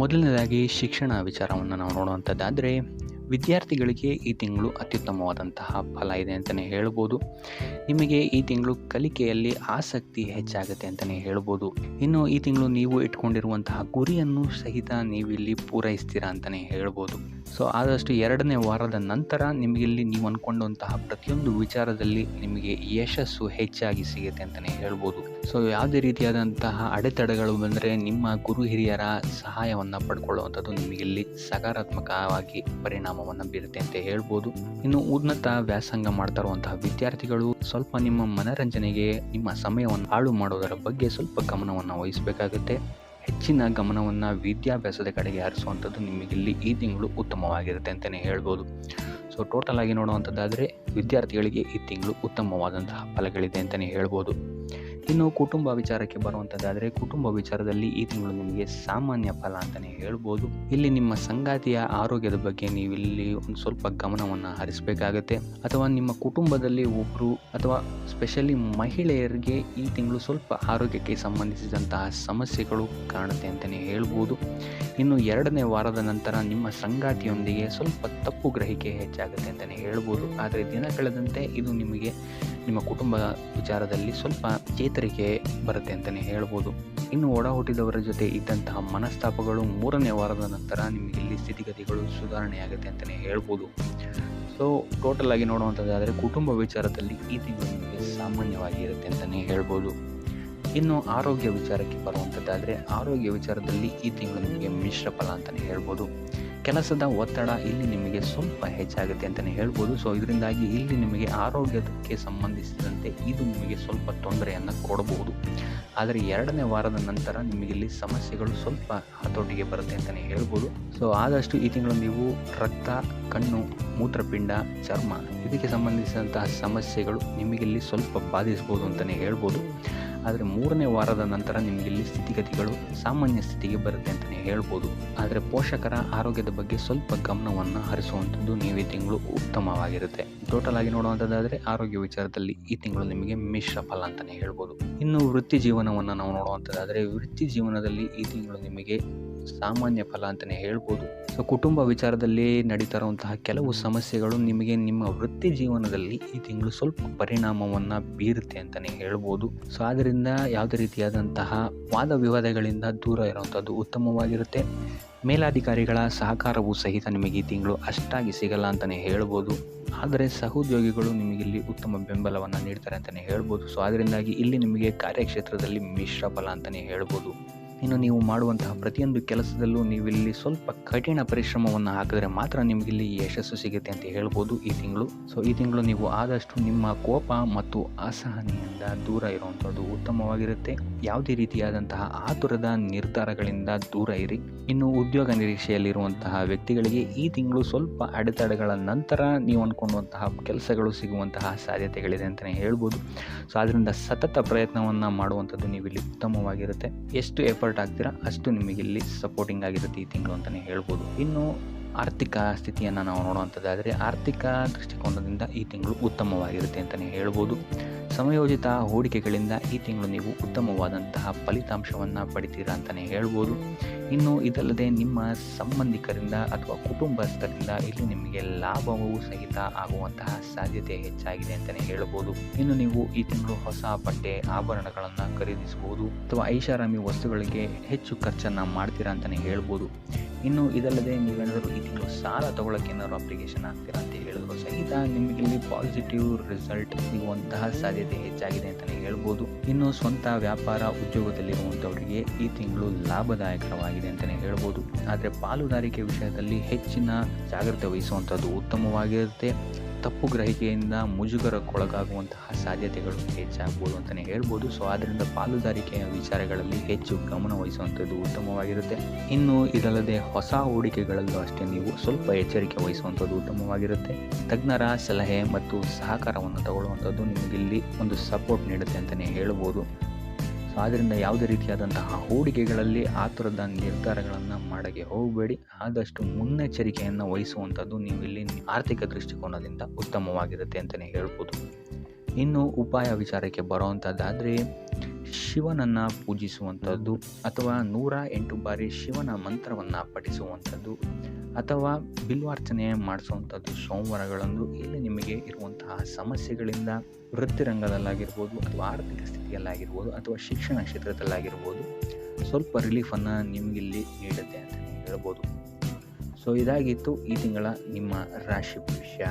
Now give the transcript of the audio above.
ಮೊದಲನೇದಾಗಿ ಶಿಕ್ಷಣ ವಿಚಾರವನ್ನು ನಾವು ನೋಡುವಂಥದ್ದಾದರೆ, ವಿದ್ಯಾರ್ಥಿಗಳಿಗೆ ಈ ತಿಂಗಳು ಅತ್ಯುತ್ತಮವಾದಂತಹ ಫಲ ಇದೆ ಅಂತಲೇ ಹೇಳ್ಬೋದು. ನಿಮಗೆ ಈ ತಿಂಗಳು ಕಲಿಕೆಯಲ್ಲಿ ಆಸಕ್ತಿ ಹೆಚ್ಚಾಗುತ್ತೆ ಅಂತಲೇ ಹೇಳ್ಬೋದು. ಇನ್ನು ಈ ತಿಂಗಳು ನೀವು ಇಟ್ಕೊಂಡಿರುವಂತಹ ಗುರಿಯನ್ನು ಸಹಿತ ನೀವಿಲ್ಲಿ ಪೂರೈಸ್ತೀರಾ ಅಂತಲೇ ಹೇಳ್ಬೋದು. ಸೊ ಆದಷ್ಟು 2ನೇ ವಾರದ ನಂತರ ನಿಮಗಿಲ್ಲಿ ನೀವು ಅಂದ್ಕೊಂಡಂತಹ ಪ್ರತಿಯೊಂದು ವಿಚಾರದಲ್ಲಿ ನಿಮಗೆ ಯಶಸ್ಸು ಹೆಚ್ಚಾಗಿ ಸಿಗುತ್ತೆ ಅಂತಲೇ ಹೇಳ್ಬೋದು. ಸೊ ಯಾವುದೇ ರೀತಿಯಾದಂತಹ ಅಡೆತಡೆಗಳು ಬಂದರೆ ನಿಮ್ಮ ಗುರು ಹಿರಿಯರ ಸಹಾಯವನ್ನು ಪಡ್ಕೊಳ್ಳುವಂಥದ್ದು ನಿಮಗಿಲ್ಲಿ ಸಕಾರಾತ್ಮಕವಾಗಿ ಪರಿಣಾಮವನ್ನು ಬೀರುತ್ತೆ ಅಂತ ಹೇಳ್ಬೋದು. ಇನ್ನು ಉನ್ನತ ವ್ಯಾಸಂಗ ಮಾಡ್ತಾ ಇರುವಂತಹ ವಿದ್ಯಾರ್ಥಿಗಳು ಸ್ವಲ್ಪ ನಿಮ್ಮ ಮನರಂಜನೆಗೆ ನಿಮ್ಮ ಸಮಯವನ್ನು ಹಾಳು ಮಾಡೋದರ ಬಗ್ಗೆ ಸ್ವಲ್ಪ ಗಮನವನ್ನು ವಹಿಸಬೇಕಾಗುತ್ತೆ. ಹೆಚ್ಚಿನ ಗಮನವನ್ನು ವಿದ್ಯಾಭ್ಯಾಸದ ಕಡೆಗೆ ಹರಿಸುವಂಥದ್ದು ನಿಮಗಿಲ್ಲಿ ಈ ತಿಂಗಳು ಉತ್ತಮವಾಗಿರುತ್ತೆ ಅಂತಲೇ ಹೇಳ್ಬೋದು. ಸೊ ಟೋಟಲ್ ಆಗಿ ನೋಡುವಂಥದ್ದಾದರೆ ವಿದ್ಯಾರ್ಥಿಗಳಿಗೆ ಈ ತಿಂಗಳು ಉತ್ತಮವಾದಂತಹ ಫಲಗಳಿದೆ ಅಂತಲೇ ಹೇಳ್ಬೋದು. ಇನ್ನು ಕುಟುಂಬ ವಿಚಾರಕ್ಕೆ ಬರುವಂಥದ್ದಾದರೆ, ಕುಟುಂಬ ವಿಚಾರದಲ್ಲಿ ಈ ತಿಂಗಳು ನಿಮಗೆ ಸಾಮಾನ್ಯ ಫಲ ಅಂತಲೇ ಹೇಳ್ಬೋದು. ಇಲ್ಲಿ ನಿಮ್ಮ ಸಂಗಾತಿಯ ಆರೋಗ್ಯದ ಬಗ್ಗೆ ನೀವಿಲ್ಲಿ ಒಂದು ಸ್ವಲ್ಪ ಗಮನವನ್ನು ಹರಿಸಬೇಕಾಗತ್ತೆ. ಅಥವಾ ನಿಮ್ಮ ಕುಟುಂಬದಲ್ಲಿ ಒಬ್ಬರು ಅಥವಾ ಸ್ಪೆಷಲಿ ಮಹಿಳೆಯರಿಗೆ ಈ ತಿಂಗಳು ಸ್ವಲ್ಪ ಆರೋಗ್ಯಕ್ಕೆ ಸಂಬಂಧಿಸಿದಂತಹ ಸಮಸ್ಯೆಗಳು ಕಾಣುತ್ತೆ ಅಂತಲೇ ಹೇಳ್ಬೋದು. ಇನ್ನು 2ನೇ ವಾರದ ನಂತರ ನಿಮ್ಮ ಸಂಗಾತಿಯೊಂದಿಗೆ ಸ್ವಲ್ಪ ತಪ್ಪು ಗ್ರಹಿಕೆ ಹೆಚ್ಚಾಗುತ್ತೆ ಅಂತಲೇ ಹೇಳ್ಬೋದು. ಆದರೆ ದಿನ ಕಳೆದಂತೆ ಇದು ನಿಮಗೆ ನಿಮ್ಮ ಕುಟುಂಬ ವಿಚಾರದಲ್ಲಿ ಸ್ವಲ್ಪ ಚೇತರಿಕೆ ಬರುತ್ತೆ ಅಂತಲೇ ಹೇಳ್ಬೋದು. ಇನ್ನು ಒಡ ಹುಟ್ಟಿದವರ ಜೊತೆ ಇದ್ದಂತಹ ಮನಸ್ತಾಪಗಳು 3ನೇ ವಾರದ ನಂತರ ನಿಮಗಿಲ್ಲಿ ಸ್ಥಿತಿಗತಿಗಳು ಸುಧಾರಣೆಯಾಗುತ್ತೆ ಅಂತಲೇ ಹೇಳ್ಬೋದು. ಸೊ ಟೋಟಲ್ ಆಗಿ ನೋಡುವಂಥದ್ದಾದರೆ ಕುಟುಂಬ ವಿಚಾರದಲ್ಲಿ ಈ ತಿಂಗಳು ನಿಮಗೆ ಸಾಮಾನ್ಯವಾಗಿ ಇರುತ್ತೆ ಅಂತಲೇ ಹೇಳ್ಬೋದು. ಇನ್ನು ಆರೋಗ್ಯ ವಿಚಾರಕ್ಕೆ ಬರುವಂಥದ್ದಾದರೆ, ಆರೋಗ್ಯ ವಿಚಾರದಲ್ಲಿ ಈ ತಿಂಗಳು ನಿಮಗೆ ಮಿಶ್ರ ಫಲ ಅಂತಲೇ ಹೇಳ್ಬೋದು. ಕೆಲಸದ ಒತ್ತಡ ಇಲ್ಲಿ ನಿಮಗೆ ಸ್ವಲ್ಪ ಹೆಚ್ಚಾಗುತ್ತೆ ಅಂತಲೇ ಹೇಳ್ಬೋದು. ಸೊ ಇದರಿಂದಾಗಿ ಇಲ್ಲಿ ನಿಮಗೆ ಆರೋಗ್ಯಕ್ಕೆ ಸಂಬಂಧಿಸಿದಂತೆ ಇದು ನಿಮಗೆ ಸ್ವಲ್ಪ ತೊಂದರೆಯನ್ನು ಕೊಡಬಹುದು. ಆದರೆ 2ನೇ ವಾರದ ನಂತರ ನಿಮಗಿಲ್ಲಿ ಸಮಸ್ಯೆಗಳು ಸ್ವಲ್ಪ ಹತೋಟಿಗೆ ಬರುತ್ತೆ ಅಂತಲೇ ಹೇಳ್ಬೋದು. ಸೊ ಆದಷ್ಟು ಈ ತಿಂಗಳು ನೀವು ರಕ್ತ, ಕಣ್ಣು, ಮೂತ್ರಪಿಂಡ, ಚರ್ಮ ಇದಕ್ಕೆ ಸಂಬಂಧಿಸಿದಂತಹ ಸಮಸ್ಯೆಗಳು ನಿಮಗಿಲ್ಲಿ ಸ್ವಲ್ಪ ಬಾಧಿಸ್ಬೋದು ಅಂತಲೇ ಹೇಳ್ಬೋದು. ಆದರೆ 3ನೇ ವಾರದ ನಂತರ ನಿಮಗಿಲ್ಲಿ ಸ್ಥಿತಿಗತಿಗಳು ಸಾಮಾನ್ಯ ಸ್ಥಿತಿಗೆ ಬರುತ್ತೆ ಅಂತಲೇ ಹೇಳ್ಬೋದು. ಆದರೆ ಪೋಷಕರ ಆರೋಗ್ಯದ ಬಗ್ಗೆ ಸ್ವಲ್ಪ ಗಮನವನ್ನು ಹರಿಸುವಂಥದ್ದು ನೀವು ಈ ತಿಂಗಳು ಉತ್ತಮವಾಗಿರುತ್ತೆ. ಟೋಟಲ್ ಆಗಿ ನೋಡುವಂಥದ್ದಾದರೆ ಆರೋಗ್ಯ ವಿಚಾರದಲ್ಲಿ ಈ ತಿಂಗಳು ನಿಮಗೆ ಮಿಶ್ರ ಫಲ ಅಂತಲೇ ಹೇಳ್ಬೋದು. ಇನ್ನು ವೃತ್ತಿ ಜೀವನವನ್ನು ನಾವು ನೋಡುವಂಥದ್ದಾದರೆ, ವೃತ್ತಿ ಜೀವನದಲ್ಲಿ ಈ ತಿಂಗಳು ನಿಮಗೆ ಸಾಮಾನ್ಯ ಫಲ ಅಂತಲೇ ಹೇಳ್ಬೋದು. ಸೊ ಕುಟುಂಬ ವಿಚಾರದಲ್ಲಿ ನಡೀತಾ ಇರುವಂತಹ ಕೆಲವು ಸಮಸ್ಯೆಗಳು ನಿಮಗೆ ನಿಮ್ಮ ವೃತ್ತಿ ಜೀವನದಲ್ಲಿ ಈ ತಿಂಗಳು ಸ್ವಲ್ಪ ಪರಿಣಾಮವನ್ನು ಬೀರುತ್ತೆ ಅಂತಲೇ ಹೇಳ್ಬೋದು. ಸೊ ಆದ್ದರಿಂದ ಯಾವುದೇ ರೀತಿಯಾದಂತಹ ವಾದ ವಿವಾದಗಳಿಂದ ದೂರ ಇರುವಂಥದ್ದು ಉತ್ತಮವಾಗಿರುತ್ತೆ. ಮೇಲಾಧಿಕಾರಿಗಳ ಸಹಕಾರವೂ ಸಹಿತ ನಿಮಗೆ ಈ ತಿಂಗಳು ಅಷ್ಟಾಗಿ ಸಿಗಲ್ಲ ಅಂತಲೇ ಹೇಳ್ಬೋದು. ಆದರೆ ಸಹೋದ್ಯೋಗಿಗಳು ನಿಮಗಿಲ್ಲಿ ಉತ್ತಮ ಬೆಂಬಲವನ್ನು ನೀಡ್ತಾರೆ ಅಂತಲೇ ಹೇಳ್ಬೋದು. ಸೊ ಅದರಿಂದಾಗಿ ಇಲ್ಲಿ ನಿಮಗೆ ಕಾರ್ಯಕ್ಷೇತ್ರದಲ್ಲಿ ಮಿಶ್ರ ಫಲ ಅಂತಲೇ ಹೇಳ್ಬೋದು. ಇನ್ನು ನೀವು ಮಾಡುವಂತಹ ಪ್ರತಿಯೊಂದು ಕೆಲಸದಲ್ಲೂ ನೀವಿಲ್ಲಿ ಸ್ವಲ್ಪ ಕಠಿಣ ಪರಿಶ್ರಮವನ್ನು ಹಾಕಿದ್ರೆ ಮಾತ್ರ ನಿಮಗಿಲ್ಲಿ ಯಶಸ್ಸು ಸಿಗುತ್ತೆ ಅಂತ ಹೇಳ್ಬೋದು ಈ ತಿಂಗಳು. ಸೊ ಈ ತಿಂಗಳು ನೀವು ಆದಷ್ಟು ನಿಮ್ಮ ಕೋಪ ಮತ್ತು ಅಸಹನೆಯಿಂದ ದೂರ ಇರುವಂಥದ್ದು ಉತ್ತಮವಾಗಿರುತ್ತೆ. ಯಾವುದೇ ರೀತಿಯಾದಂತಹ ಆತುರದ ನಿರ್ಧಾರಗಳಿಂದ ದೂರ ಇರಿ. ಇನ್ನು ಉದ್ಯೋಗ ನಿರೀಕ್ಷೆಯಲ್ಲಿರುವಂತಹ ವ್ಯಕ್ತಿಗಳಿಗೆ ಈ ತಿಂಗಳು ಸ್ವಲ್ಪ ಅಡೆತಡೆಗಳ ನಂತರ ನೀವು ಅಂದ್ಕೊಂಡಂತಹ ಕೆಲಸಗಳು ಸಿಗುವಂತಹ ಸಾಧ್ಯತೆಗಳಿದೆ ಅಂತಲೇ ಹೇಳ್ಬೋದು. ಸೊ ಅದರಿಂದ ಸತತ ಪ್ರಯತ್ನವನ್ನು ಮಾಡುವಂಥದ್ದು ನೀವಿಲ್ಲಿ ಉತ್ತಮವಾಗಿರುತ್ತೆ. ಎಷ್ಟು ಎಫರ್ಟ್ ಆಗ್ತೀರಾ ಅಷ್ಟು ನಿಮಗಿಲ್ಲಿ ಸಪೋರ್ಟಿಂಗ್ ಆಗಿರುತ್ತೆ ಈ ತಿಂಗಳು ಅಂತಲೇ ಹೇಳ್ಬೋದು. ಇನ್ನು ಆರ್ಥಿಕ ಸ್ಥಿತಿಯನ್ನು ನಾವು ನೋಡುವಂಥದ್ದಾದರೆ, ಆರ್ಥಿಕ ದೃಷ್ಟಿಕೋನದಿಂದ ಈ ತಿಂಗಳು ಉತ್ತಮವಾಗಿರುತ್ತೆ ಅಂತಲೇ ಹೇಳ್ಬೋದು. ಸಮಯೋಚಿತ ಹೂಡಿಕೆಗಳಿಂದ ಈ ತಿಂಗಳು ನೀವು ಉತ್ತಮವಾದಂತಹ ಫಲಿತಾಂಶವನ್ನು ಪಡಿತೀರಾ ಅಂತಲೇ ಹೇಳ್ಬೋದು. ಇನ್ನು ಇದಲ್ಲದೆ ನಿಮ್ಮ ಸಂಬಂಧಿಕರಿಂದ ಅಥವಾ ಕುಟುಂಬಸ್ಥರಿಂದ ಇಲ್ಲಿ ನಿಮಗೆ ಲಾಭವೂ ಸಹಿತ ಆಗುವಂತಹ ಸಾಧ್ಯತೆ ಹೆಚ್ಚಾಗಿದೆ ಅಂತಲೇ ಹೇಳ್ಬೋದು. ಇನ್ನು ನೀವು ಈ ತಿಂಗಳು ಹೊಸ ಬಟ್ಟೆ, ಆಭರಣಗಳನ್ನು ಖರೀದಿಸಬಹುದು ಅಥವಾ ಐಷಾರಾಮಿ ವಸ್ತುಗಳಿಗೆ ಹೆಚ್ಚು ಖರ್ಚನ್ನು ಮಾಡ್ತೀರಾ ಅಂತಲೇ ಹೇಳ್ಬೋದು. ಇನ್ನು ಇದಲ್ಲದೆ ನೀವೇನಾದರೂ ಈ ತಿಂಗಳು ಸಾಲ ತಗೊಳ್ಳೋಕೆ ಏನಾದರೂ ಅಪ್ಲಿಕೇಶನ್ ಆಗ್ತೀರಾ ಅಂತ ಹೇಳಿದ್ರು ಸಹಿತ ನಿಮಗಿಲ್ಲಿ ಪಾಸಿಟಿವ್ ರಿಸಲ್ಟ್ ಸಿಗುವಂತಹ ಸಾಧ್ಯತೆ ಹೆಚ್ಚಾಗಿದೆ ಅಂತಲೇ ಹೇಳ್ಬೋದು. ಇನ್ನು ಸ್ವಂತ ವ್ಯಾಪಾರ ಉದ್ಯೋಗದಲ್ಲಿರುವಂಥವರಿಗೆ ಈ ತಿಂಗಳು ಲಾಭದಾಯಕರವಾಗಿದೆ ಅಂತಲೇ ಹೇಳ್ಬೋದು. ಆದರೆ ಪಾಲುದಾರಿಕೆ ವಿಷಯದಲ್ಲಿ ಹೆಚ್ಚಿನ ಜಾಗ್ರತೆ ವಹಿಸುವಂಥದ್ದು ಉತ್ತಮವಾಗಿರುತ್ತೆ. ತಪ್ಪು ಗ್ರಹಿಕೆಯಿಂದ ಮುಜುಗರಕ್ಕೊಳಗಾಗುವಂತಹ ಸಾಧ್ಯತೆಗಳು ಹೆಚ್ಚಾಗ್ಬೋದು ಅಂತಲೇ ಹೇಳ್ಬೋದು. ಸೊ ಆದ್ದರಿಂದ ಪಾಲುದಾರಿಕೆಯ ವಿಚಾರಗಳಲ್ಲಿ ಹೆಚ್ಚು ಗಮನ ವಹಿಸುವಂಥದ್ದು ಉತ್ತಮವಾಗಿರುತ್ತೆ. ಇನ್ನು ಇದಲ್ಲದೆ ಹೊಸ ಹೂಡಿಕೆಗಳಲ್ಲೂ ಅಷ್ಟೇ ನೀವು ಸ್ವಲ್ಪ ಎಚ್ಚರಿಕೆ ವಹಿಸುವಂಥದ್ದು ಉತ್ತಮವಾಗಿರುತ್ತೆ. ತಜ್ಞರ ಸಲಹೆ ಮತ್ತು ಸಹಕಾರವನ್ನು ತಗೊಳ್ಳುವಂಥದ್ದು ನಿಮಗಿಲ್ಲಿ ಒಂದು ಸಪೋರ್ಟ್ ನೀಡುತ್ತೆ ಅಂತಲೇ ಹೇಳ್ಬೋದು. ಆದ್ದರಿಂದ ಯಾವುದೇ ರೀತಿಯಾದಂತಹ ಹೂಡಿಕೆಗಳಲ್ಲಿ ಆತುರದ ನಿರ್ಧಾರಗಳನ್ನು ಮಾಡೋಕ್ಕೆ ಹೋಗಬೇಡಿ. ಆದಷ್ಟು ಮುನ್ನೆಚ್ಚರಿಕೆಯನ್ನು ವಹಿಸುವಂಥದ್ದು ನೀವು ಇಲ್ಲಿ ಆರ್ಥಿಕ ದೃಷ್ಟಿಕೋನದಿಂದ ಉತ್ತಮವಾಗಿರುತ್ತೆ ಅಂತಲೇ ಹೇಳ್ಬೋದು. ಇನ್ನು ಉಪಾಯ ವಿಚಾರಕ್ಕೆ ಬರುವಂಥದ್ದಾದರೆ, ಶಿವನನ್ನು ಪೂಜಿಸುವಂಥದ್ದು ಅಥವಾ 108 ಬಾರಿ ಶಿವನ ಮಂತ್ರವನ್ನು ಪಠಿಸುವಂಥದ್ದು ಅಥವಾ ಬಿಲ್ವಾರ್ಚನೆ ಮಾಡಿಸುವಂಥದ್ದು ಸೋಮವಾರಗಳಂದು ಇಲ್ಲಿ ನಿಮಗೆ ಇರುವಂತಹ ಸಮಸ್ಯೆಗಳಿಂದ ವೃತ್ತಿರಂಗದಲ್ಲಾಗಿರ್ಬೋದು ಅಥವಾ ಆರ್ಥಿಕ ಸ್ಥಿತಿಯಲ್ಲಾಗಿರ್ಬೋದು ಅಥವಾ ಶಿಕ್ಷಣ ಕ್ಷೇತ್ರದಲ್ಲಾಗಿರ್ಬೋದು ಸ್ವಲ್ಪ ರಿಲೀಫನ್ನು ನಿಮಗಿಲ್ಲಿ ನೀಡುತ್ತೆ ಅಂತಲೇ ಹೇಳ್ಬೋದು. ಸೊ ಇದಾಗಿತ್ತು ಈ ತಿಂಗಳ ನಿಮ್ಮ ರಾಶಿ ಭವಿಷ್ಯ.